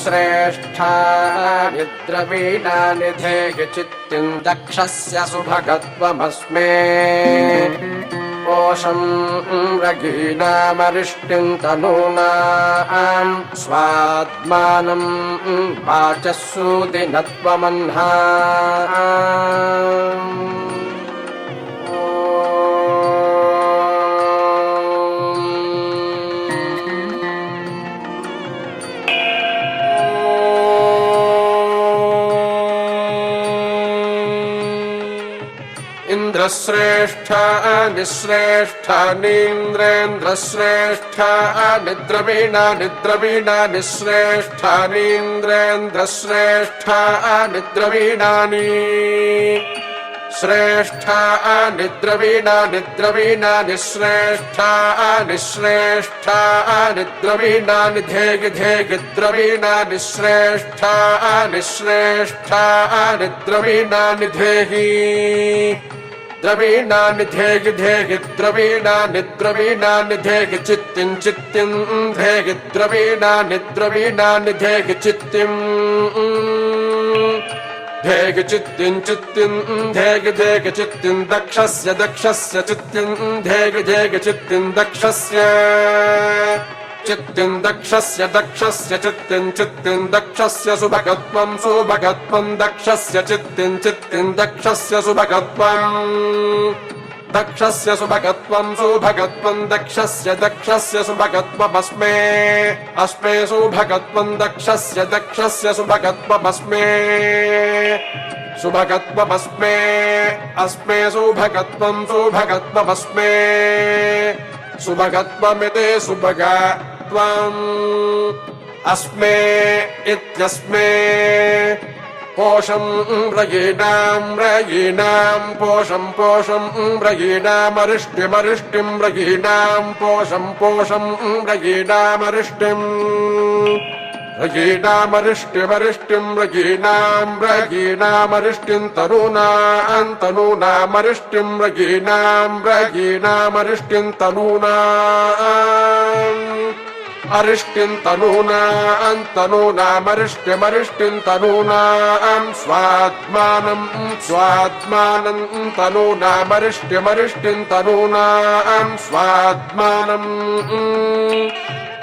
श्रेष्ठानि द्रवीणानि धेहि चित्तिम् दक्षस्य सुभगत्वमस्मे पोषं रघीनामरिष्टिं तनूनां स्वात्मानं वाचः सूदिनत्वमह्ना श्रेष्ठानि श्रेष्ठानीन्द्रेन्द्रश्रेष्ठानि द्रवीणानि द्रवीणानि श्रेष्ठानीन्द्रेन्द्रश्रेष्ठानि द्रवीणानि श्रेष्ठानि द्रवीणानि द्रवीणानि श्रेष्ठानि श्रेष्ठानि द्रवीणानि धेहि धेहि द्रवीणानि श्रेष्ठानि श्रेष्ठानि द्रवीणानि धेहि द्रवीणानि धेहि धेहि द्रवीणानि द्रवीणानि धेहि चित्तिं चित्तिं धेहि द्रवीणानि द्रवीणानि धेहि चित्तिं धेहि चित्तिं चित्तिं धेहि धेहि चित्तिं दक्षस्य दक्षस्य चित्तिं धेहि धेहि चित्तिं दक्षस्य चित्तिं दक्षस्य दक्षस्य चित्तिं चित्तिं दक्षस्य सुभगत्वं सुभगत्वं दक्षस्य चित्तिं चित्तिं दक्षस्य सुभगत्वं दक्षस्य सुभगत्वं सुभगत्वं दक्षस्य दक्षस्य सुभगत्वमस्मे अस्मे सुभगत्वं दक्षस्य दक्षस्य सुभगत्वमस्मे सुभगत्वमस्मे अस्मे सुभगत्वं सुभगत्वमस्मे सुभगत्वमिति सुभगत्वम् अस्मे इत्यस्मे पोषं रयीणां रयीणां पोषं पोषं रयीणामरिष्टिमरिष्टिं रयीणां पोषं पोषं रयीणामरिष्टिं रयीणामरिष्टिमरिष्टिं रयीणां रयीणामरिष्टिं तनूनां तनूनामरिष्टिं रयीणां रयीणामरिष्टिं तनूनाम् अरिष्टिं तनूनां तनूनामरिष्टिमरिष्टिं तनूनां स्वात्मानं स्वात्मानं तनूनामरिष्टिमरिष्टिं तनूनां स्वात्मानं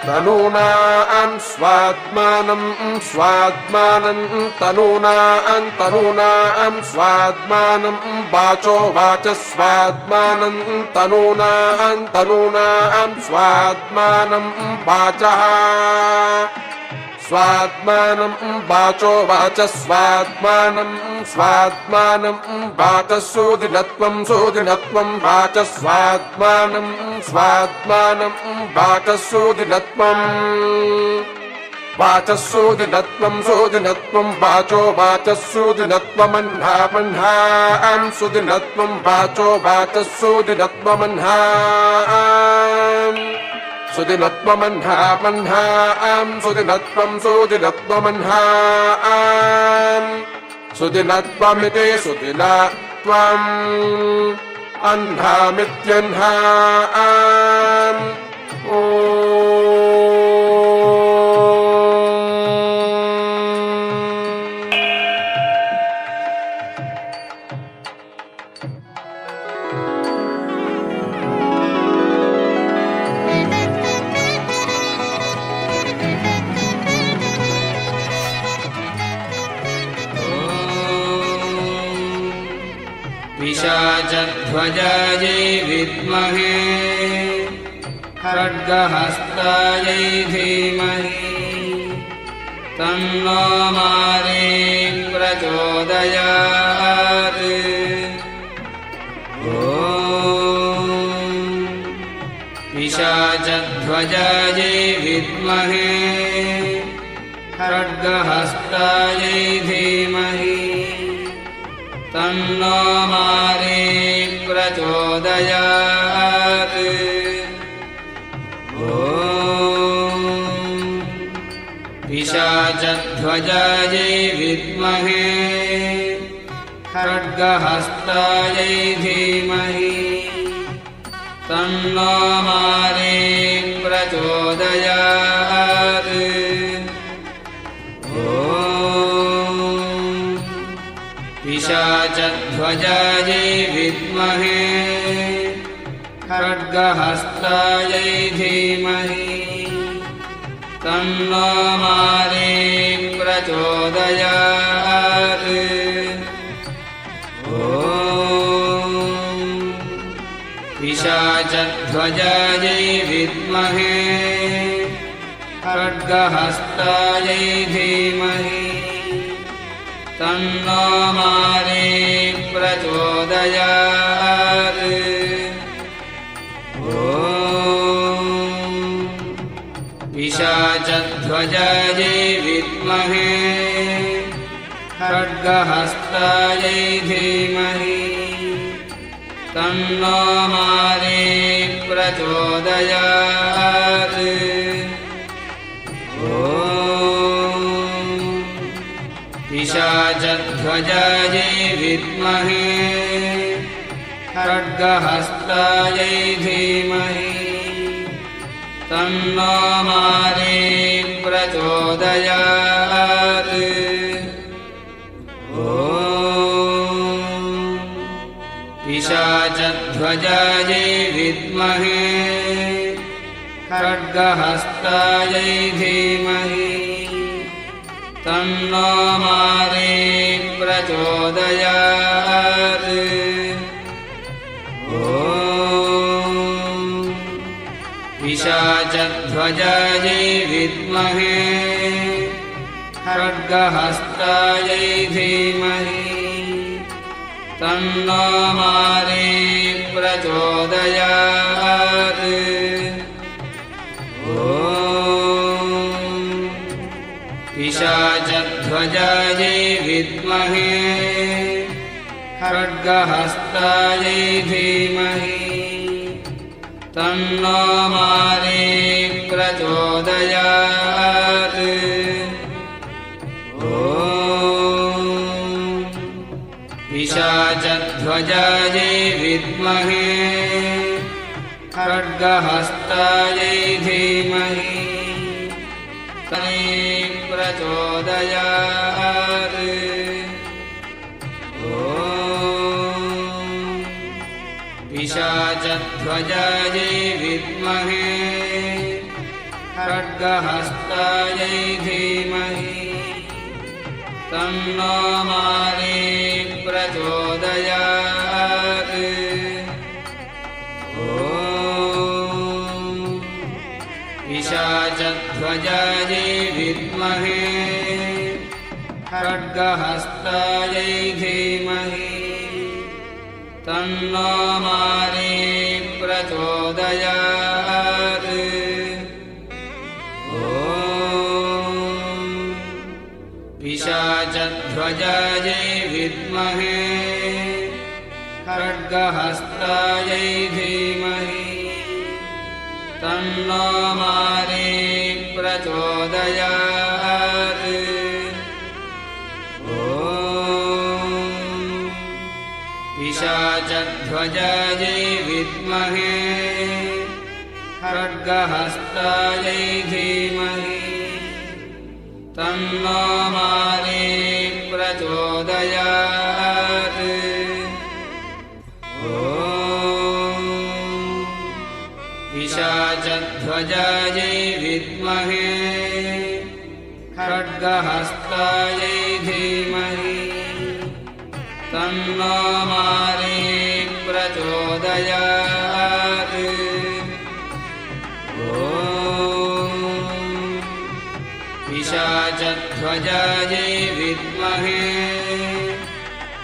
तनूनां स्वात्मानं स्वात्मानं तनूनां तनूनां स्वात्मानं वाचो वाचः स्वात्मानं तनूनां तनूनां स्वात्मानं वाचः स्वात्मानं वाचो वाचः स्वात्मानं स्वात्मानं वाचः सूदिनत्वं सूदिनत्वं वाचः स्वात्मानं स्वात्मानं वाचः सूदिनत्वं वाचः सूदिनत्वं सूदिनत्वं वाचो वाचः सूदिनत्वमह्ना मह्नां सूदिनत्वं वाचो वाचः सूदिनत्वमह्ना सुदिनत्वमह्ना मह्नां सुदिनत्वं सुदिनत्वमह्नां सुदिनत्वमिति सुदिनत्वम् अह्नामित्यह्नाम् पिशाचध्वजायै विद्महे खड्गहस्तायै धीमहि तन्नो मारी प्रचोदयात् ॐ पिशाचध्वजायै विद्महे खड्गहस्तायै धीमहि तन्नो मारी प्रचोदयात् ॐ पिशाचध्वजायै विद्महे खड्गहस्तायै धीमहि तन्नो मारी प्रचोदयात् पिशाचध्वजायै विद्महे खड्गहस्तायै धीमहि तन्नो मारी प्रचोदयात् ॐ पिशाचध्वजायै विद्महे खड्गहस्तायै धीमहि तन्नो मारी प्रचोदयात् ॐ पिशाचध्वजायै विद्महे खड्गहस्तायै धीमहि तन्नो मारी प्रचोदयात् ॐ पिशाचध्वजायै विद्महे खड्गहस्तायै धीमहि तन्नो मारी प्रचोदयात् ॐ पिशाचध्वजायै विद्महे खड्गहस्तायै धीमहि तन्नो मारी प्रचोदयात् ॐ पिशाचध्वजायै विद्महे खड्गहस्तायै धीमहि तन्नो मारी प्रचोदयात् ॐ पिशाचध्वजायै विद्महे खड्गहस्तायै धीमहि तन्नो मारी प्रचोदयात् ॐ पिशाचध्वजायै विद्महे खड्गहस्तायै धीमहि प्रचोदयात् ॐ पिशाचध्वजायै विद्महे खड्गहस्तायै धीमहि तन्नो मारी प्रचोदयात् ॐ पिशाचध्वजायै विद्महे खड्गहस्तायै धीमहि तन्नो मारी प्रचोदयात् ॐ पिशाचध्वजायै विद्महे खड्गहस्तायै धीमहि तन्नो मारी प्रचोदयात् ॐ पिशाचध्वजायै विद्महे खड्गहस्तायै धीमहि तन्नो मारी प्रचोदयात् ॐ पिशाचध्वजायै विद्महे खड्गहस्तायै धीमहि तन्नो मारी प्रचोदयात् ॐ पिशाचध्वजायै विद्महे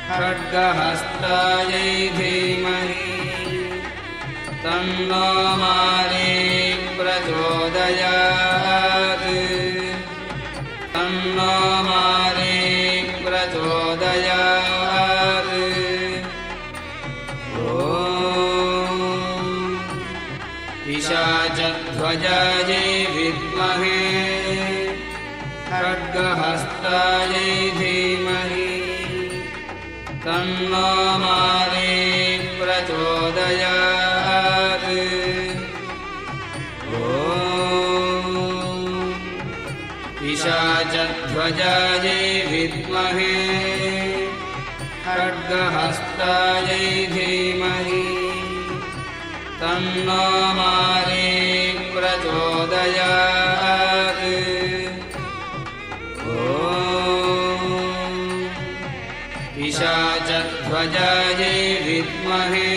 खड्गहस्तायै धीमहि तन्नो मारी प्रचोदयात् तन्नो मारी प्रचोदयात् ॐ पिशाचध्वजायै विद्महे खड्गहस्तायै धीमहि तन्नो मारी प्रचोदयात् ॐ पिशाचध्वजायै विद्महे खड्गहस्तायै धीमहि तन्नो मारी प्रचोदयात् ॐ पिशाचध्वजायै विद्महे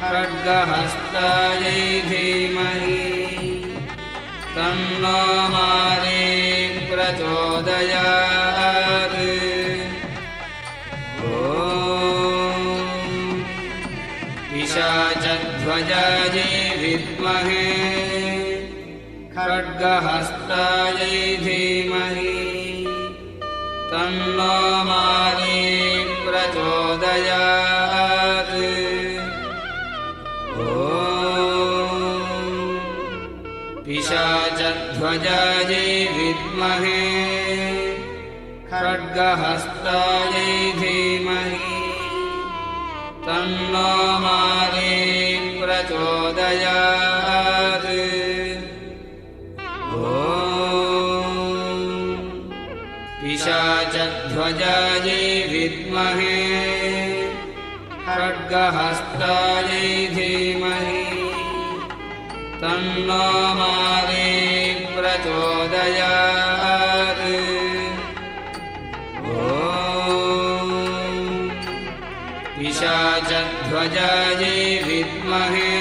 खड्गहस्तायै धीमहि तन्नो मारी प्रचोदयात् ॐ पिशाचध्वजायै विद्महे खड्गहस्तायै धीमहि तन्नो मारी प्रचोदयात् ॐ पिशाचध्वजायै विद्महे खड्गहस्तायै धीमहि तन्नो मारी प्रचोदयात् ॐ पिशाचध्वजायै विद्महे खड्गहस्तायै धीमहि तन्नो मारी प्रचोदयात् ॐ पिशाचध्वजायै विद्महे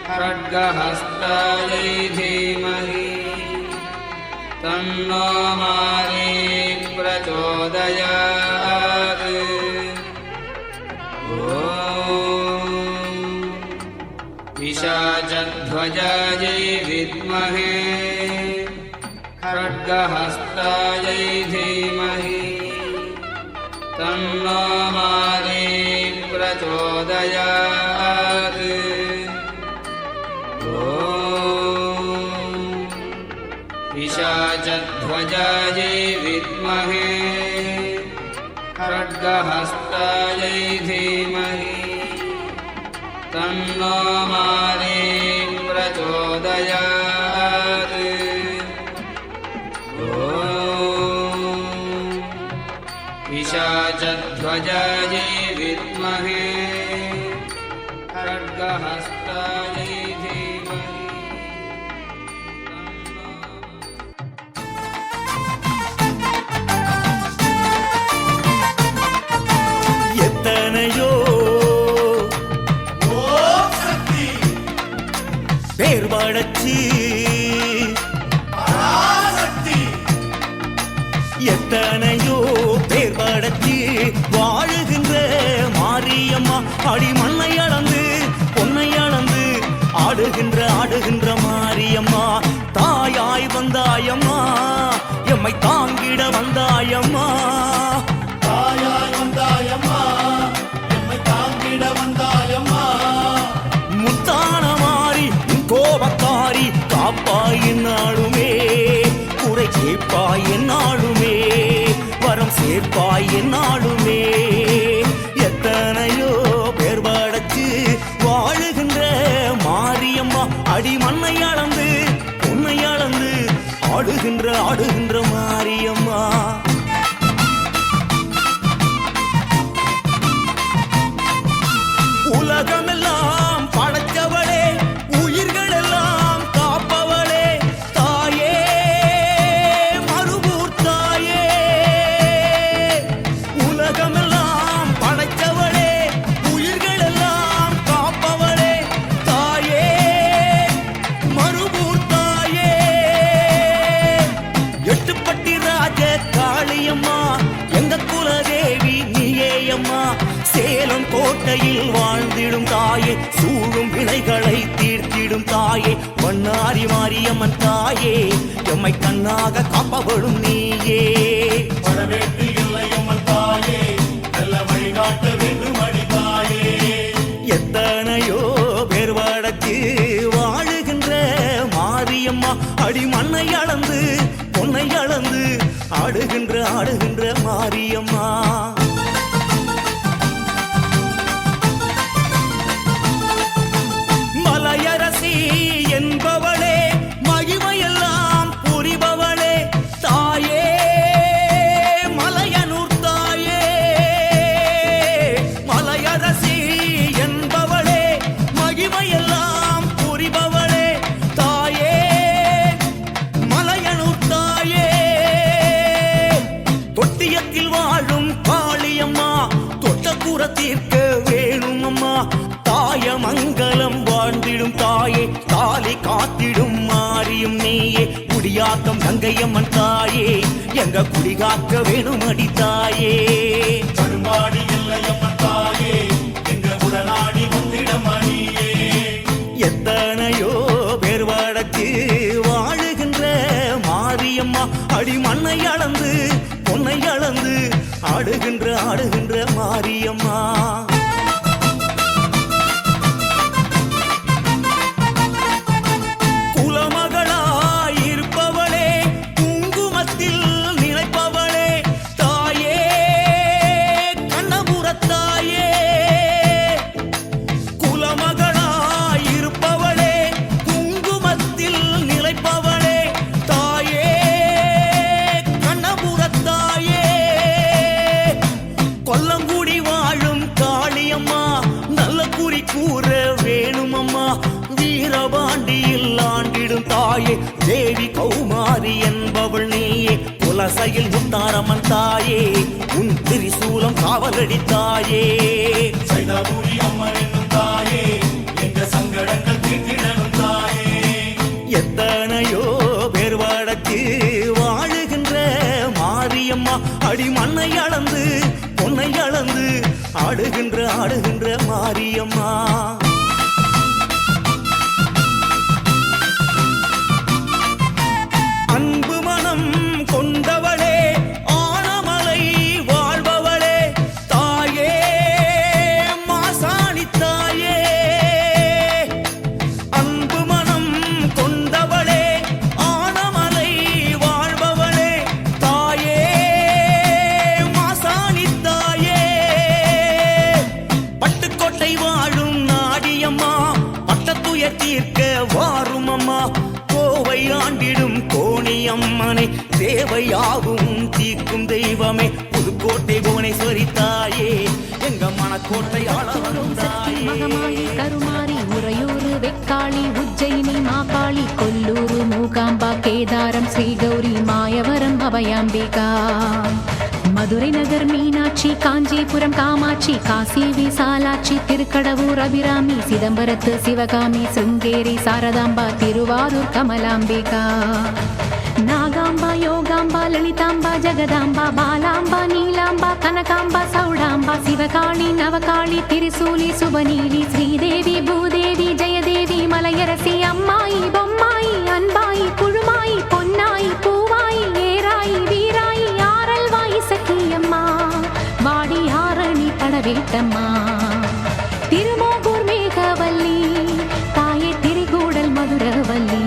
खड्गहस्तायै धीमहि तन्नो मारी प्रचोदयात् ॐ पिशाचध्वजायै विद्महे खड्गहस्तायै धीमहि तन्नो मारी प्रचोदयात् ॐ पिशाचध्वजायै विद्महे खड्गहस्तायै धीमहि तन्नो मारी प्रचोदयात् ॐ पिशाचध्वजायै विद्महे खड्गहस्तायै धीमहि எத்தனையோ பேர் படைச்சி எத்தனையோ பேர் படைச்சி வாழுகின்ற மாரியம்மா அடி மண்ணை அளந்து பொன்னை அளந்து ஆடுகின்ற மாரியம்மா தாயாய் வந்தாயம்மா எம்மை தாங்கிட வந்தாயம்மா தாயாய் வந்தாயம்மா எம்மை தாங்கிட வந்தாயம்மா முத்தான மாறி கோபக்காரி காப்பாய் என்னாலுமே குறை கேட்பாய் என்னாலுமே வரம் சேர்ப்பாய் என்னாலுமே எத்தனையோ பேர் படைச்சு வாழுகின்ற மாரியம்மா அடி மண்ணை அளந்து பொன்னை அளந்து ஆடுகின்ற மாரியம்மா உலகமெல்லாம் படைத்தவளே உயிர்களெல்லாம் காப்பவளே தாயே மறுபூர் தாயே உலகமெல்லாம் படைத்தவளே உயிர்களெல்லாம் காப்பவளே தாயே மறுபூர் தாயே எட்டுப்பட்டி ராஜ காளியம்மா எங்க குலதேவி நீயேயம்மா சேலம் கோட்டையில் வாழ்ந்திடும் தாயே சூழும் வினைகளை தீர்த்திடும் தாயே வண்ணாரி மாரியம்மன் தாயே எம்மை கண்ணாக காப்பவளும் நீயே வரவேற்று இல்லையம்மன் தாயே நல்ல வழிகாட்ட வேண்டும் அடி தாயே எத்தனையோ பேர் படைச்சு வாழுகின்ற மாரியம்மா அடி மண்ணை அளந்து பொன்னை அளந்து ஆடுகின்ற மாரியம்மா மலையரசி என்பவளே மகிமையெல்லாம் புரிபவளே தாயே மலையனூர் தாயே கங்கையம்மன் தாயே எங்க குடிகாக்க வேணுமடி தாயே. கருமாடி எல்லையம்மன் தாயே எங்க உடனாடி வந்திடம் அணியே. எத்தனையோ பேர் வடக்கு வாழுகின்ற மாரியம்மா அடி மண்ணை அளந்து பொன்னை அளந்து ஆடுகின்ற மாரியம்மா. குலமகளாயிருப்பவளே குங்குமத்தில் நினைப்பவளே தாயே கண்ணபுரத்தாயே. குலமகளாயிருப்பவளே குங்குமத்தில் நிலைப்பவளே தாயே கண்ணபுரத்தாயே. கொல்லங்குடி வாழும் காளியம்மா நல்ல குறி கூற வேணுமம்மா. வீரபாண்டியில் ஆண்டிடும் தாயே தேவி கௌமாரி என்பவள் நீயே. குலசையில் முத்தாரம்மன் தாயே உன் திரிசூலம் காவலடி தாயே. சைதாபுரி அம்மன் என்னும் தாயே எங்க சங்கடங்கள் தீர்த்திடணும் தாயே. எத்தனையோ பேர் வடக்கு வாழுகின்ற மாரியம்மா அடி மண்ணை அளந்து பொன்னை அளந்து ஆடுகின்ற மாரியம்மா. அன்பு மனம் கொண்டவளே ஆனமலை வாழ்பவளே தாயே மாசாணி தாயே. அன்பு மனம் கொண்டவளே ஆனமலை வாழ்பவளே தாயே மாசாணி தாயே. பட்டுக்கோட்டை வாழும் நாடியம்மா பட்டத்துயர் தீர்க்க வாரும் அம்மா. கோவை ஆண்டிடும் கோணியம்மனை தேவையாகும் தீர்க்கும் தெய்வமே. புதுக்கோட்டை புவனேஸ்வரி தாயே எங்க மனக்கோட்டை ஆளவரும் தாயே. மகமாயி கருமாரி உறையூரு வெக்காளி உஜ்ஜயினி மாகாளி கொல்லூரு மூகாம்பா கேதாரம் ஸ்ரீகௌரி மாயவரம் அபயாம்பிகா. மதுரை நகர் மீனாட்சி காஞ்சிபுரம் காமாட்சி காசி விசாலாட்சி திருக்கடவூர் அபிராமி சிதம்பரத்து சிவகாமி சிருங்கேரி சாரதாம்பா திருவாரூர் கமலாம்பிகா. நாகாம்பா யோகாம்பா லலிதாம்பா ஜெகதாம்பா பாலாம்பா நீலாம்பா கனகாம்பா சௌடாம்பா சிவகாளி நவகாளி திரிசூலி சுபநீலி ஸ்ரீதேவி பூதேவி ஜெயதேவி மலையரசி அம்மாயி பொம்மாயி அன்பாயி குழுமாயி பொன்னாயி பூவாயி ஏராயி வீராயி ஆரல்வாயி சக்கியம்மா வாடி ஆரணி படவேட்டம்மா. திருமோகூர் மேகவல்லி தாயே திரிகூடல் மதுரவல்லி.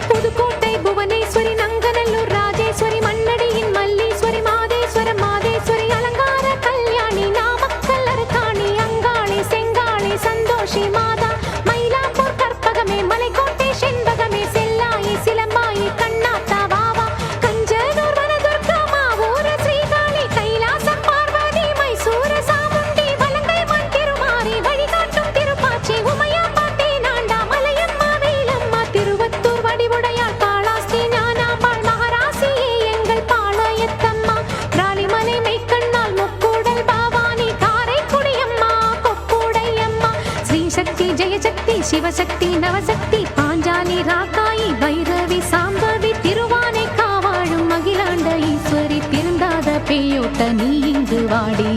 புதுக்கோட்டை புவனேஸ்வரி நங்கநல்லூர் ராஜேஸ்வரி மண்ணடியின் மல்லீஸ்வரி மாதேஸ்வரம் மாதேஸ்வரி அலங்கார கல்யாணி நாமக்கல் அரக்காணி அங்காளி செங்காளி சந்தோஷி மாதா மயிலாப்பூர் கற்பகமே மலைக்கோட்டை செண்பகமே செல்லாயி சிலம்பாயி கண்ணாத்தா வாவா கஞ்சனூர் வனதுர்கா மாவூர ஸ்ரீகாளி கைலாசம் பார்வதி மைசூர சாமுண்டி வலங்கை மண் திருமாரி வழிகாட்டும் திருப்பாச்சி உமையாம்பா தேனாண்டா மலையம்மா வேலம்மா திருவத்தூர் வடிவுடையாள் காளாஸ்தி ஞானாம்பாள் மகராசியே எங்கள் பாளையத்தம்மா. ராலிமலை மெய்க்கண்ணால் முக்கூடல் பாவானி காரைக்குடியம்மா கொக்குடையம்மா. ஸ்ரீசக்தி ஜெயசக்தி சிவசக்தி நவசக்தி பாஞ்சாலி ராக்காயி பைரவி சாம்பவி திருவானை காவாழும் அகிலாண்ட ஈஸ்வரி திருந்தாத பேயோட்ட நீ இங்கு வாடி.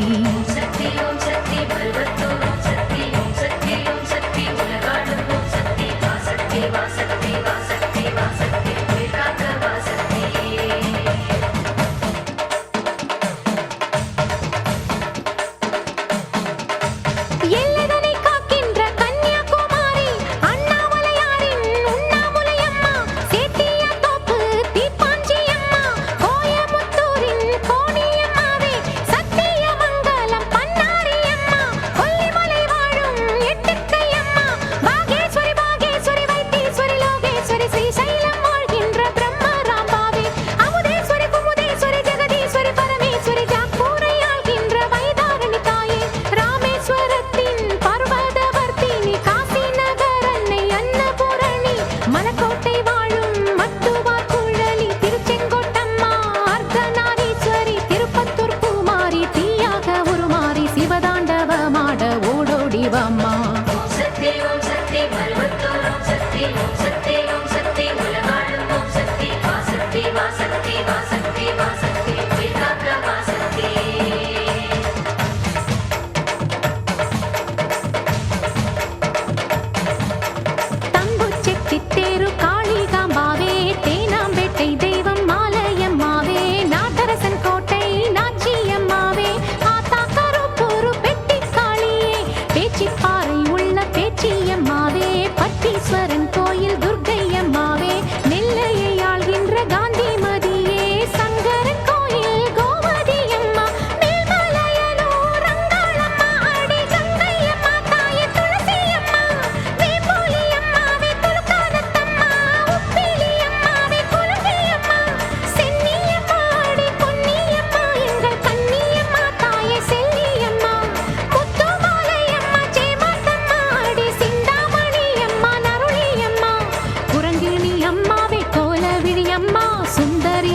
எல்லைதனை காக்கின்ற கன்னியாகுமாரி அண்ணாமலையாரின் உண்ணாமுலை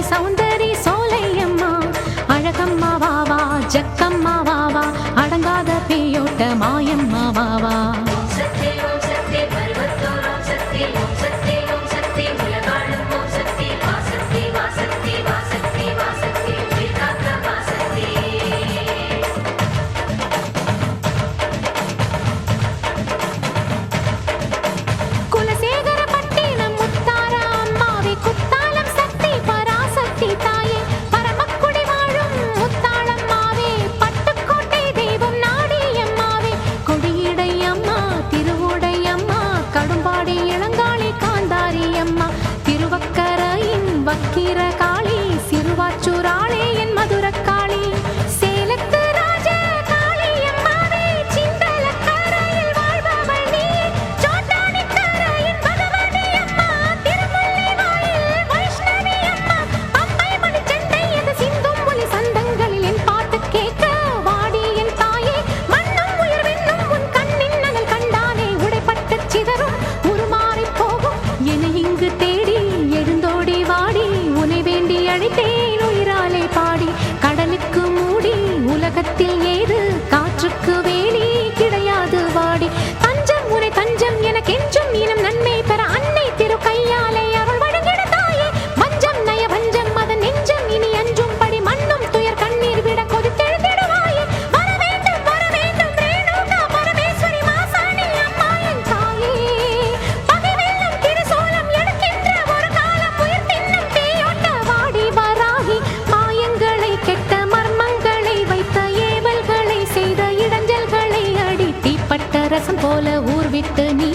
சௌந்தரி சோலையம்மா அழகம்மா வாவா ஜக்கம்மா வாவா அடங்காத பேயோட்ட மாயம்மா வாவா வக்கிர காளி சிறுவாச்சூராளே என் மதுரக்காளி சேலத்து ராஜ காளி அம்மாவே சிந்தலக்கரையில் வாழ்பவள் நீ சோட்டானிக்கரையின் பகவதி அம்மா திருமுல்லை வாயில் வைஷ்ணவி அம்மா பம்பை மணிச்சண்டை எது சிந்தும் ஒலி சந்தங்களில் என் பாட்டு கேட்க வாடி என் தாயே மண்ணும் உயிர் வெண்ணும் உன் கண்ணின் நகல் கண்டானே உடைப்பட்டு சிதறும் உருமாறி போகும் என இங்கு தேடி எழுந்தோடி வாடி உனை வேண்டி அழைத்தேன் உயிராலே பாடி கடலுக்கு மூடி உலகத்தில் ஏது காற்றுக்கு வேலி கிடையாது வாடி தஞ்சம் உனை தஞ்சம் எனக்கென்றும் இனம் நன்மை பெற அன்னை திரு கையாலே அவள் வழங்கிட தாயே வஞ்சம் நய வஞ்சம் அதன் நெஞ்சம் இனி அஞ்சும் படி மண்ணும் துயர் கண்ணீர் விட கொதித்தெழுந்திடுவாயே வர வேண்டும் ரேணுகா பரமேஸ்வரி மாசாணி அம்மா என் தாயே பகை வெல்லும் திருசூலம் எடுக்கின்ற ஒரு காலம் உயிர் தின்னும் பேயோட்ட வாடி வராகி மாயங்களை கெட்ட மர்மங்களை வைத்த ஏவல்களை செய்த இடைஞ்சல்களை அடி தீப்பட்ட ரசம் போல ஊர்விட்டு நீ